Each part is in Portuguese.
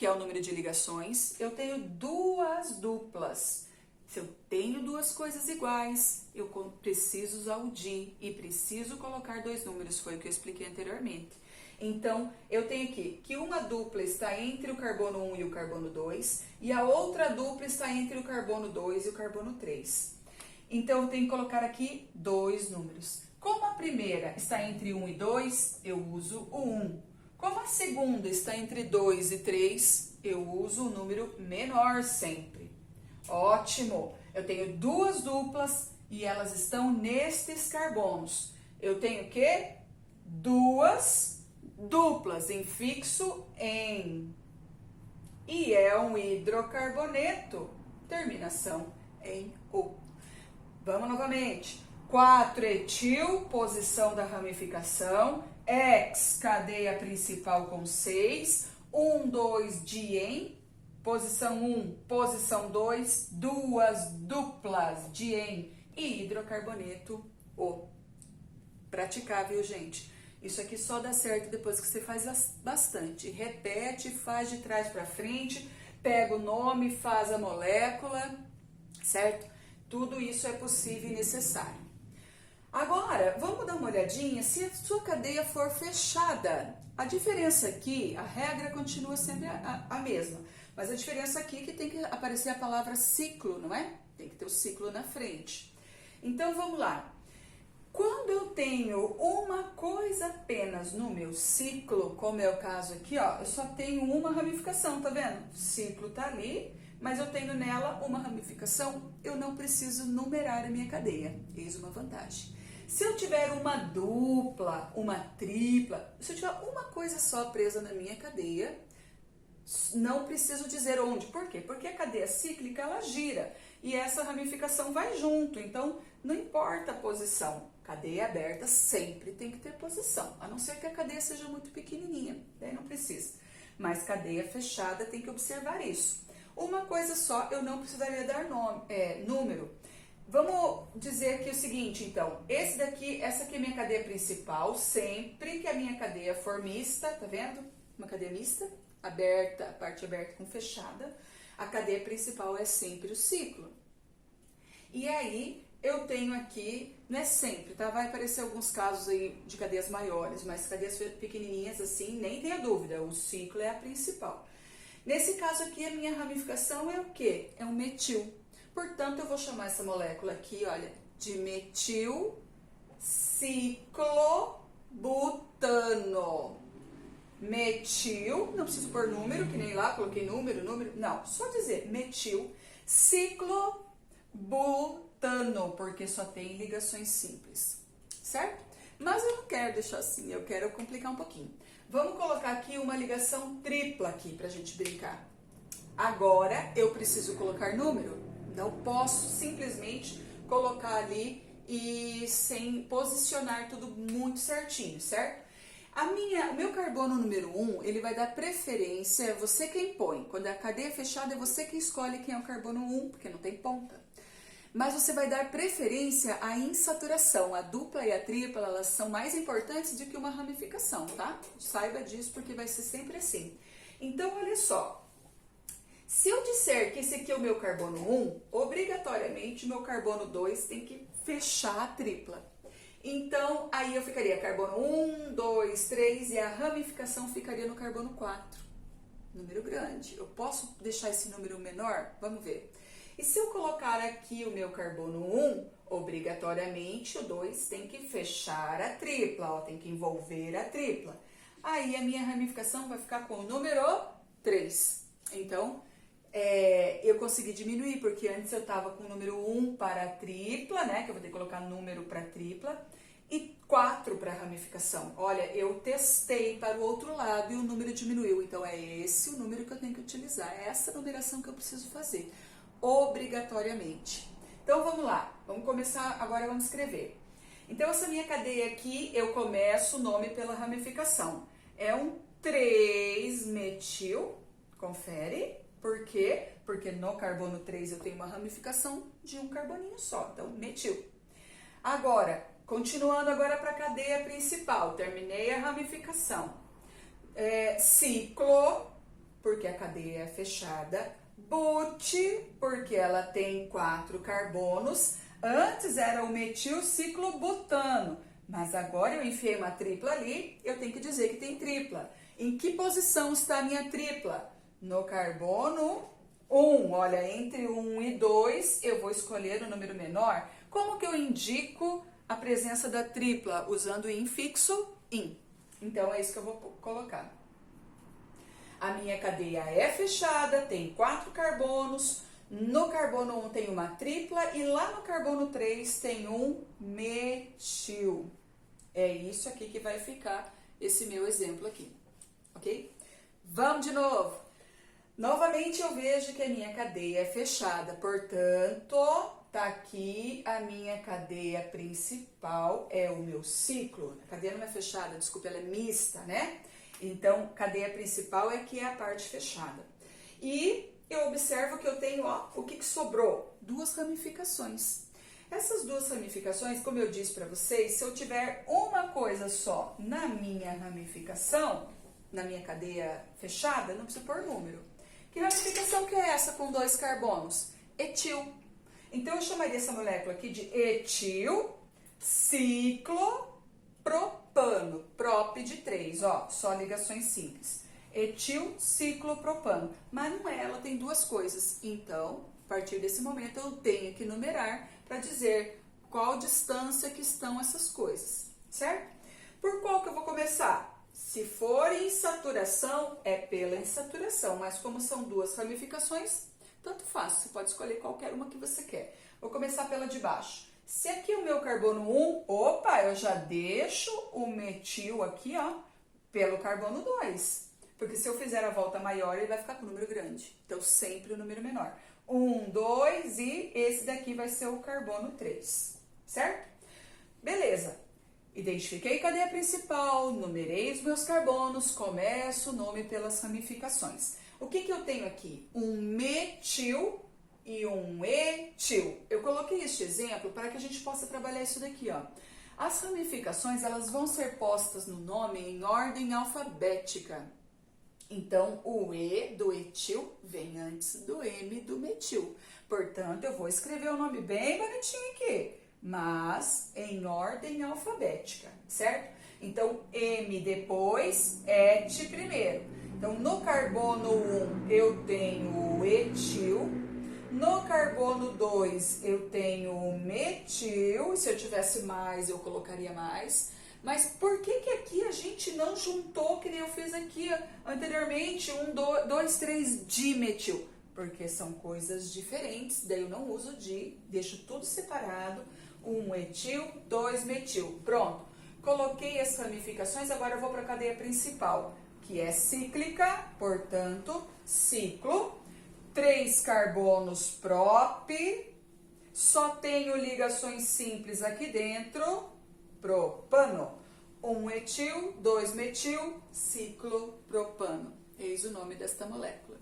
que é o número de ligações, eu tenho duas duplas. Se eu tenho duas coisas iguais, eu preciso usar o de e preciso colocar dois números, foi o que eu expliquei anteriormente. Então, eu tenho aqui que uma dupla está entre o carbono 1 e o carbono 2 e a outra dupla está entre o carbono 2 e o carbono 3. Então, eu tenho que colocar aqui dois números. Como a primeira está entre 1 e 2, eu uso o 1. Como a segunda está entre 2 e 3, eu uso o número menor sempre. Ótimo! Eu tenho duas duplas e elas estão nestes carbonos. Eu tenho o quê? Duas duplas em fixo em. E é um hidrocarboneto, terminação em O. Vamos novamente. 4-etil, posição da ramificação. X, cadeia principal com 6. 1, 2, dien. Posição 1, posição 2. Duas duplas, dien e hidrocarboneto O. Praticável, gente. Isso aqui só dá certo depois que você faz bastante. Repete, faz de trás para frente, pega o nome, faz a molécula, certo? Tudo isso é possível e necessário. Agora, vamos dar uma olhadinha se a sua cadeia for fechada. A diferença aqui, a regra continua sempre a mesma, mas a diferença aqui é que tem que aparecer a palavra ciclo, não é? Tem que ter o ciclo na frente. Então, vamos lá. Quando eu tenho uma coisa apenas no meu ciclo, como é o caso aqui, ó, eu só tenho uma ramificação, tá vendo? O ciclo tá ali, mas eu tenho nela uma ramificação, eu não preciso numerar a minha cadeia. Eis uma vantagem. Se eu tiver uma dupla, uma tripla, se eu tiver uma coisa só presa na minha cadeia, não preciso dizer onde. Por quê? Porque a cadeia cíclica, ela gira e essa ramificação vai junto, então não importa a posição. Cadeia aberta sempre tem que ter posição, a não ser que a cadeia seja muito pequenininha, daí não precisa. Mas cadeia fechada tem que observar isso. Uma coisa só, eu não precisaria dar número. Vamos dizer aqui o seguinte, então, essa aqui é minha cadeia principal, sempre que a minha cadeia for mista, tá vendo? Uma cadeia mista, aberta, parte aberta com fechada, a cadeia principal é sempre o ciclo. E aí, eu tenho aqui, não é sempre, tá? Vai aparecer alguns casos aí de cadeias maiores, mas cadeias pequenininhas assim, nem tenha dúvida, o ciclo é a principal. Nesse caso aqui, a minha ramificação é o quê? É um metil. Portanto, eu vou chamar essa molécula aqui, olha, de metil ciclobutano. Metil, não preciso pôr número, que nem lá, coloquei número, não, só dizer metil ciclobutano, porque só tem ligações simples, certo? Mas eu não quero deixar assim, eu quero complicar um pouquinho. Vamos colocar aqui uma ligação tripla aqui pra gente brincar. Agora eu preciso colocar número, não posso simplesmente colocar ali e sem posicionar tudo muito certinho, certo? O meu carbono número 1, ele vai dar preferência, é você quem põe. Quando a cadeia é fechada, é você quem escolhe quem é o carbono 1, porque não tem ponta. Mas você vai dar preferência à insaturação. A dupla e a tripla, elas são mais importantes do que uma ramificação, tá? Saiba disso, porque vai ser sempre assim. Então, olha só. Se eu disser que esse aqui é o meu carbono 1, obrigatoriamente o meu carbono 2 tem que fechar a tripla. Então, aí eu ficaria carbono 1, 2, 3 e a ramificação ficaria no carbono 4. Número grande. Eu posso deixar esse número menor? Vamos ver. E se eu colocar aqui o meu carbono 1, obrigatoriamente o 2 tem que fechar a tripla, ó, tem que envolver a tripla. Aí a minha ramificação vai ficar com o número 3. Então, eu consegui diminuir, porque antes eu estava com o número 1 para a tripla, né? Que eu vou ter que colocar número para tripla. E 4 para a ramificação. Olha, eu testei para o outro lado e o número diminuiu. Então, é esse o número que eu tenho que utilizar. É essa numeração que eu preciso fazer. Obrigatoriamente. Então, vamos lá. Vamos começar, agora vamos escrever. Então, essa minha cadeia aqui, eu começo o nome pela ramificação. É um 3-metil, confere. Por quê? Porque no carbono 3 eu tenho uma ramificação de um carboninho só, então metil. Agora, continuando agora para a cadeia principal, terminei a ramificação. Ciclo, porque a cadeia é fechada. But, porque ela tem 4 carbonos. Antes era o metilciclobutano, mas agora eu enfiei uma tripla ali, eu tenho que dizer que tem tripla. Em que posição está a minha tripla? No carbono 1. Olha, entre 1 e 2 eu vou escolher o número menor. Como que eu indico a presença da tripla? Usando o infixo in. Então é isso que eu vou colocar. A minha cadeia é fechada, tem 4 carbonos. No carbono 1 tem uma tripla e lá no carbono 3 tem um metil. É isso aqui que vai ficar esse meu exemplo aqui, ok? Vamos de novo. Novamente eu vejo que a minha cadeia é fechada, portanto, tá aqui a minha cadeia principal, é o meu ciclo. A cadeia não é fechada, desculpa, ela é mista, né? Então, cadeia principal é que é a parte fechada. E eu observo que eu tenho, ó, o que sobrou? 2 ramificações. Essas 2 ramificações, como eu disse para vocês, se eu tiver uma coisa só na minha ramificação, na minha cadeia fechada, não precisa pôr número. Que ramificação que é essa com 2 carbonos? Etil. Então, eu chamaria essa molécula aqui de etil ciclopropano. Prop de 3, ó, só ligações simples. Etil ciclopropano. Mas não é, ela tem 2 coisas. Então, a partir desse momento, eu tenho que numerar para dizer qual distância que estão essas coisas, certo? Por qual que eu vou começar? Se for insaturação, é pela insaturação, mas como são 2 ramificações, tanto faz, você pode escolher qualquer uma que você quer. Vou começar pela de baixo. Se aqui o meu carbono 1, opa, eu já deixo o metil aqui, ó, pelo carbono 2. Porque se eu fizer a volta maior, ele vai ficar com o número grande. Então, sempre o número menor. 1, 2 e esse daqui vai ser o carbono 3, certo? Beleza. Identifiquei a cadeia principal, numerei os meus carbonos, começo o nome pelas ramificações. O que eu tenho aqui? Um metil e um etil. Eu coloquei este exemplo para que a gente possa trabalhar isso daqui, ó. As ramificações, elas vão ser postas no nome em ordem alfabética. Então, o E do etil vem antes do M do metil. Portanto, eu vou escrever o nome bem bonitinho aqui, mas em ordem alfabética, certo? Então, M depois, Et primeiro. Então, no carbono 1 eu tenho o etil, no carbono 2 eu tenho o metil, se eu tivesse mais eu colocaria mais. Mas por que aqui a gente não juntou, que nem eu fiz aqui anteriormente, 1, 2, 3 dimetil? Porque são coisas diferentes, daí eu não uso di, deixo tudo separado, 1 etil, 2 metil. Pronto, coloquei as ramificações, agora eu vou para a cadeia principal, que é cíclica, portanto, ciclo, 3 carbonos prop, só tenho ligações simples aqui dentro, propano. 1 etil, 2 metil, ciclopropano. Eis o nome desta molécula.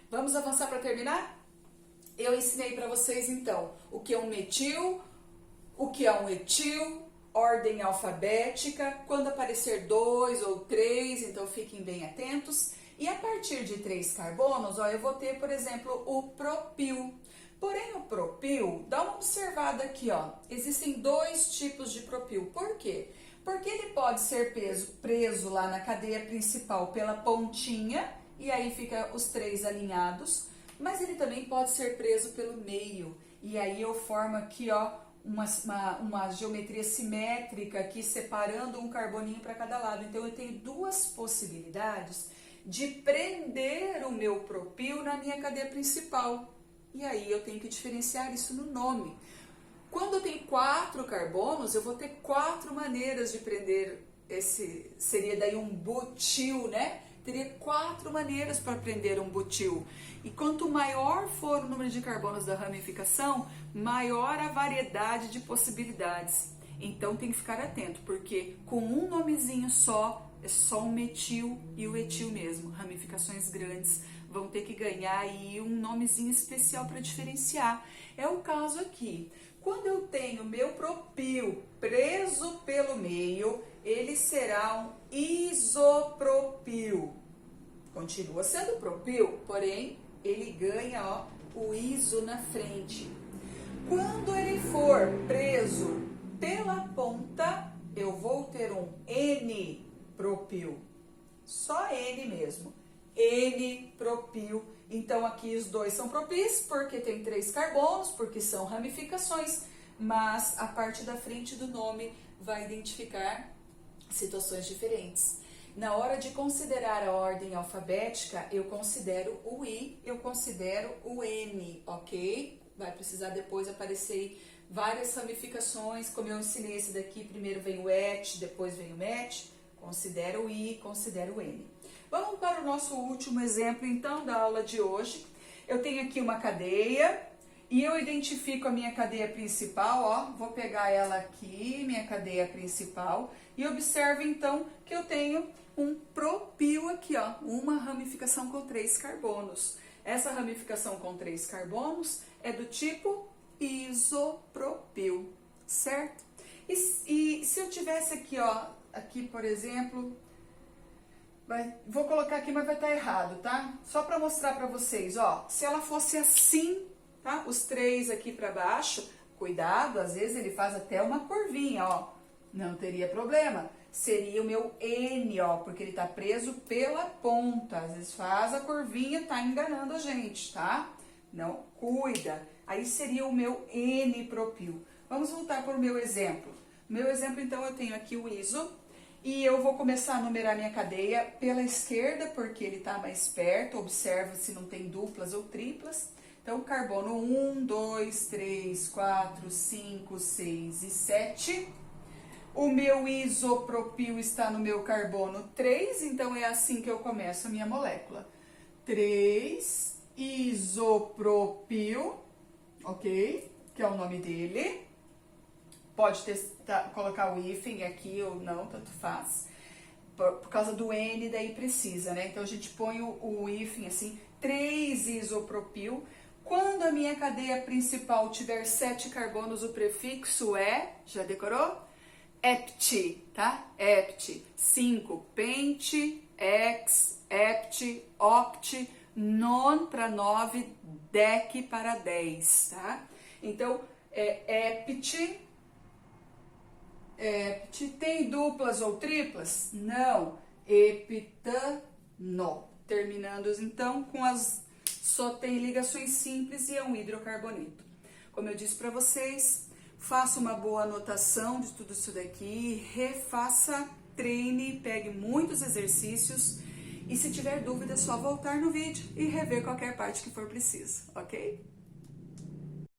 Vamos avançar para terminar? Eu ensinei para vocês, então, o que é um metil, o que é um etil, ordem alfabética, quando aparecer 2 ou 3, então fiquem bem atentos. E a partir de 3 carbonos, ó, eu vou ter, por exemplo, o propil. Porém, o propil, dá uma observada aqui, ó. Existem 2 tipos de propil. Por quê? Porque ele pode ser preso lá na cadeia principal pela pontinha, e aí fica os 3 alinhados, mas ele também pode ser preso pelo meio. E aí eu formo aqui, ó, uma geometria simétrica aqui, separando um carboninho para cada lado. Então, eu tenho 2 possibilidades de prender o meu propil na minha cadeia principal. E aí eu tenho que diferenciar isso no nome. Quando eu tenho 4 carbonos, eu vou ter 4 maneiras de prender seria daí um butil, né? Teria 4 maneiras para prender um butil. E quanto maior for o número de carbonos da ramificação, maior a variedade de possibilidades. Então tem que ficar atento, porque com um nomezinho só, é só um metil e o etil mesmo. Ramificações grandes vão ter que ganhar aí um nomezinho especial para diferenciar. É o caso aqui. Quando eu tenho meu propil preso pelo meio, ele será um isopropil. Continua sendo propil, porém ele ganha, ó, o iso na frente. Quando ele for preso pela ponta, eu vou ter um N-propil. Só N mesmo. N-propil. Então, aqui os dois são propis, porque tem 3 carbonos, porque são ramificações, mas a parte da frente do nome vai identificar situações diferentes. Na hora de considerar a ordem alfabética, eu considero o I, eu considero o N, ok? Vai precisar depois aparecer várias ramificações, como eu ensinei esse daqui, primeiro vem o ET, depois vem o MET, considero o I, considero o N. Vamos para o nosso último exemplo, então, da aula de hoje. Eu tenho aqui uma cadeia e eu identifico a minha cadeia principal, ó, vou pegar ela aqui, minha cadeia principal, e observo, então, que eu tenho um propil aqui, ó, uma ramificação com 3 carbonos. Essa ramificação com 3 carbonos é do tipo isopropil, certo? E se eu tivesse aqui, ó, aqui, por exemplo, vou colocar aqui, mas vai estar errado, tá? Só para mostrar para vocês, ó, se ela fosse assim, tá? Os 3 aqui para baixo, cuidado, às vezes ele faz até uma curvinha, ó, não teria problema. Seria o meu N, ó, porque ele tá preso pela ponta, às vezes faz a curvinha, tá enganando a gente, tá? Não, cuida. Aí seria o meu N-propil. Vamos voltar para o meu exemplo. Meu exemplo, então, eu tenho aqui o iso, e eu vou começar a numerar minha cadeia pela esquerda, porque ele está mais perto. Observa se não tem duplas ou triplas. Então, carbono 1, 2, 3, 4, 5, 6 e 7. O meu isopropil está no meu carbono 3, então é assim que eu começo a minha molécula. 3, isopropil, ok? Que é o nome dele. Pode colocar o hífen aqui ou não, tanto faz. Por causa do N, daí precisa, né? Então, a gente põe o hífen assim, 3 isopropil. Quando a minha cadeia principal tiver 7 carbonos, o prefixo é, já decorou? Ept, tá? Ept. 5, pente, ex, ept, oct, non para 9, dec para 10, tá? Então, ept, tem duplas ou triplas? Não. Heptano. Terminando, então, com só tem ligações simples e é um hidrocarboneto. Como eu disse para vocês, faça uma boa anotação de tudo isso daqui, refaça, treine, pegue muitos exercícios e se tiver dúvida é só voltar no vídeo e rever qualquer parte que for preciso, ok?